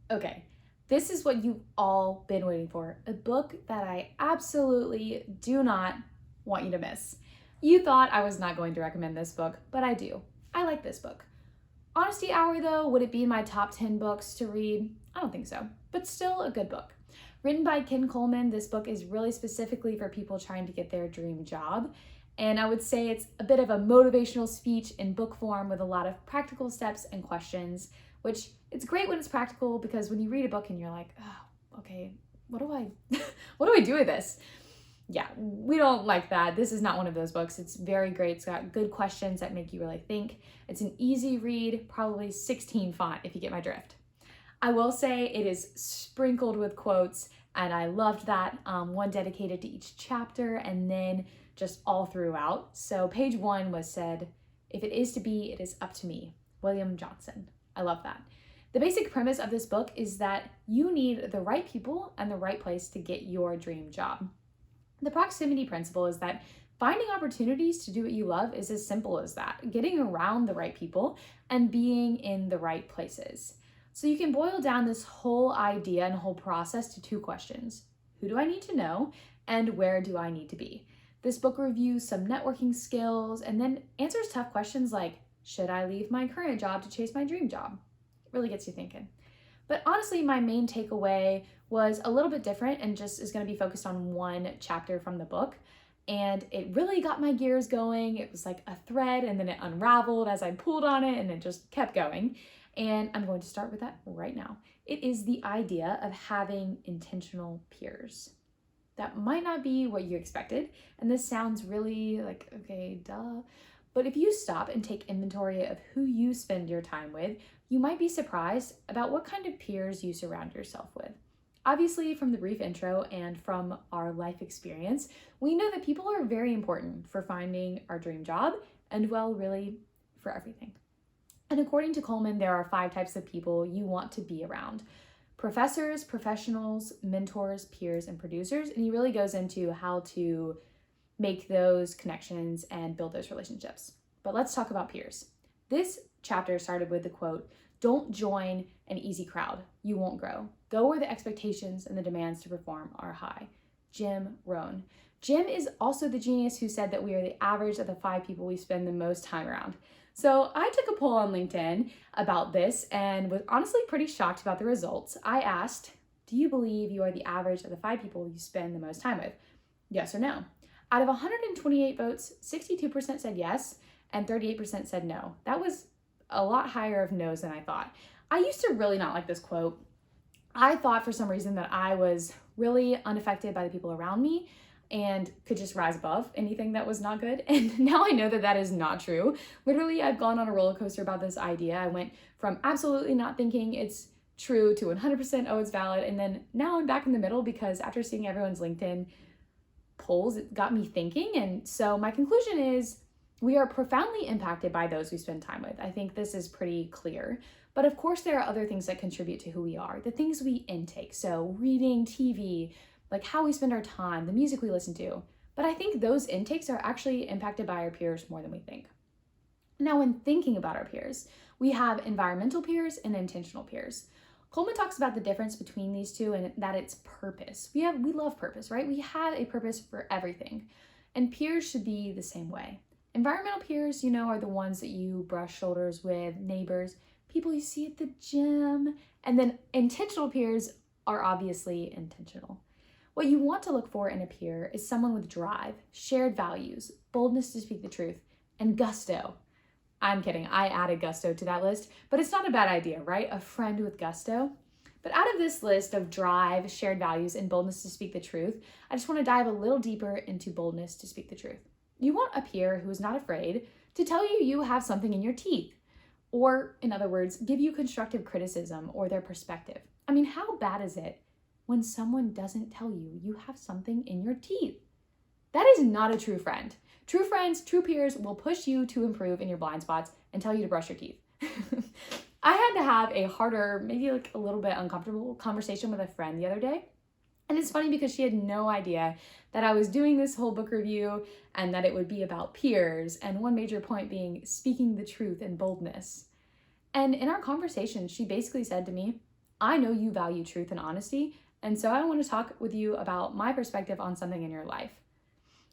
Okay, this is what you've all been waiting for, a book that I absolutely do not want you to miss. You thought I was not going to recommend this book, but I do. I like this book. Honesty Hour, though, would it be in my top 10 books to read? I don't think so, but still a good book. Written by Ken Coleman, this book is really specifically for people trying to get their dream job. And I would say it's a bit of a motivational speech in book form with a lot of practical steps and questions, which it's great when it's practical because when you read a book and you're like, oh, okay, what do I what do I do with this? Yeah, we don't like that. This is not one of those books. It's very great. It's got good questions that make you really think. It's an easy read, probably 16 font if you get my drift. I will say it is sprinkled with quotes, and I loved that. One dedicated to each chapter and then just all throughout. So page 1 was said, "If it is to be, it is up to me." William Johnson. I love that. The basic premise of this book is that you need the right people and the right place to get your dream job. The proximity principle is that finding opportunities to do what you love is as simple as that, getting around the right people and being in the right places. So you can boil down this whole idea and whole process to 2 questions. Who do I need to know and where do I need to be? This book reviews some networking skills and then answers tough questions like, should I leave my current job to chase my dream job? It really gets you thinking. But honestly, my main takeaway was a little bit different and just is going to be focused on one chapter from the book. And it really got my gears going. It was like a thread and then it unraveled as I pulled on it and it just kept going. And I'm going to start with that right now. It is the idea of having intentional peers. That might not be what you expected. And this sounds really like, okay, duh. But if you stop and take inventory of who you spend your time with, you might be surprised about what kind of peers you surround yourself with. Obviously, from the brief intro and from our life experience, we know that people are very important for finding our dream job and, well, really for everything. And according to Coleman, there are 5 types of people you want to be around: professors, professionals, mentors, peers, and producers. And he really goes into how to make those connections and build those relationships. But let's talk about peers. This chapter started with the quote, "Don't join an easy crowd. You won't grow. Go where the expectations and the demands to perform are high." Jim Rohn. Jim is also the genius who said that we are the average of the 5 people we spend the most time around. So I took a poll on LinkedIn about this and was honestly pretty shocked about the results. I asked, do you believe you are the average of the 5 people you spend the most time with? Yes or no? Out of 128 votes, 62% said yes and 38% said no. That was a lot higher of no's than I thought. I used to really not like this quote. I thought for some reason that I was really unaffected by the people around me and could just rise above anything that was not good. And now I know that that is not true. Literally, I've gone on a roller coaster about this idea. I went from absolutely not thinking it's true to 100% oh, it's valid. And then now I'm back in the middle because after seeing everyone's LinkedIn polls, it got me thinking. And so my conclusion is we are profoundly impacted by those we spend time with. I think this is pretty clear. But of course, there are other things that contribute to who we are, the things we intake. So reading, TV, like how we spend our time, the music we listen to. But I think those intakes are actually impacted by our peers more than we think. Now, when thinking about our peers, we have environmental peers and intentional peers. Coleman talks about the difference between these two and that it's purpose. We love purpose, right? We have a purpose for everything. And peers should be the same way. Environmental peers, are the ones that you brush shoulders with, neighbors, people you see at the gym. And then intentional peers are obviously intentional. What you want to look for in a peer is someone with drive, shared values, boldness to speak the truth, and gusto. I'm kidding, I added gusto to that list, but it's not a bad idea, right? A friend with gusto. But out of this list of drive, shared values, and boldness to speak the truth, I just want to dive a little deeper into boldness to speak the truth. You want a peer who is not afraid to tell you you have something in your teeth, or in other words, give you constructive criticism or their perspective. I mean, how bad is it when someone doesn't tell you you have something in your teeth? That is not a true friend. True friends, true peers will push you to improve in your blind spots and tell you to brush your teeth. I had to have a harder, maybe like a little bit uncomfortable conversation with a friend the other day. And it's funny because she had no idea that I was doing this whole book review and that it would be about peers, and one major point being speaking the truth and boldness. And in our conversation, she basically said to me, I know you value truth and honesty, and so I want to talk with you about my perspective on something in your life.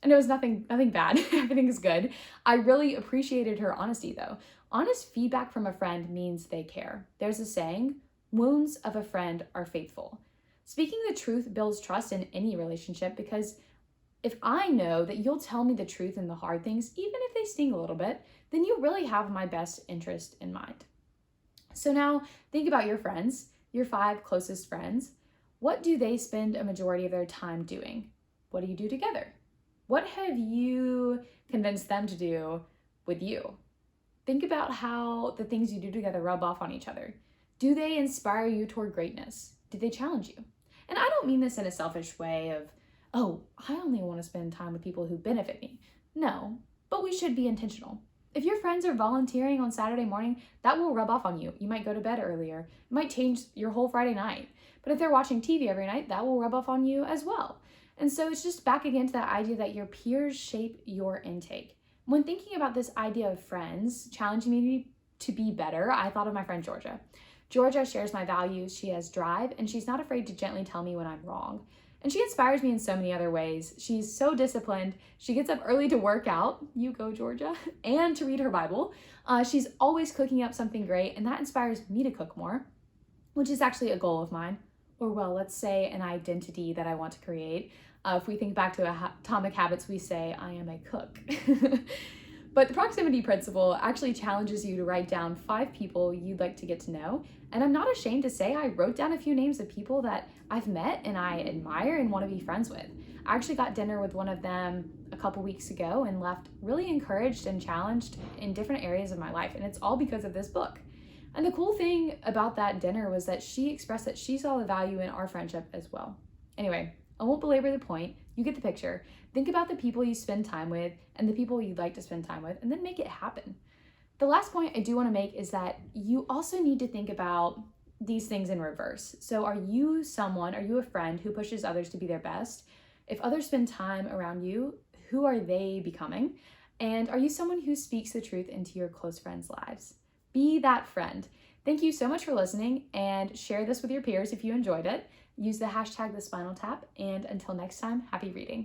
And it was nothing bad. Everything is good. I really appreciated her honesty though. Honest feedback from a friend means they care. There's a saying, wounds of a friend are faithful. Speaking the truth builds trust in any relationship because if I know that you'll tell me the truth in the hard things, even if they sting a little bit, then you really have my best interest in mind. So now think about your friends, your 5 closest friends. What do they spend a majority of their time doing? What do you do together? What have you convinced them to do with you? Think about how the things you do together rub off on each other. Do they inspire you toward greatness? Do they challenge you? And I don't mean this in a selfish way of, oh, I only want to spend time with people who benefit me. No, but we should be intentional. If your friends are volunteering on Saturday morning, that will rub off on you. You might go to bed earlier. It might change your whole Friday night. But if they're watching TV every night, that will rub off on you as well. And so it's just back again to that idea that your peers shape your intake. When thinking about this idea of friends challenging me to be better, I thought of my friend Georgia. Georgia shares my values, she has drive, and she's not afraid to gently tell me when I'm wrong. And she inspires me in so many other ways. She's so disciplined. She gets up early to work out, you go Georgia, and to read her Bible. She's always cooking up something great, and that inspires me to cook more, which is actually a goal of mine. Or well, let's say an identity that I want to create. If we think back to Atomic Habits, we say, I am a cook. But the proximity principle actually challenges you to write down 5 people you'd like to get to know. And I'm not ashamed to say I wrote down a few names of people that I've met and I admire and want to be friends with. I actually got dinner with one of them a couple weeks ago and left really encouraged and challenged in different areas of my life. And it's all because of this book. And the cool thing about that dinner was that she expressed that she saw the value in our friendship as well. Anyway, I won't belabor the point. You get the picture. Think about the people you spend time with and the people you'd like to spend time with, and then make it happen. The last point I do want to make is that you also need to think about these things in reverse. So are you a friend who pushes others to be their best? If others spend time around you, who are they becoming? And are you someone who speaks the truth into your close friends' lives? Be that friend. Thank you so much for listening, and share this with your peers if you enjoyed it. Use the hashtag #TheSpinalTap, and until next time, happy reading.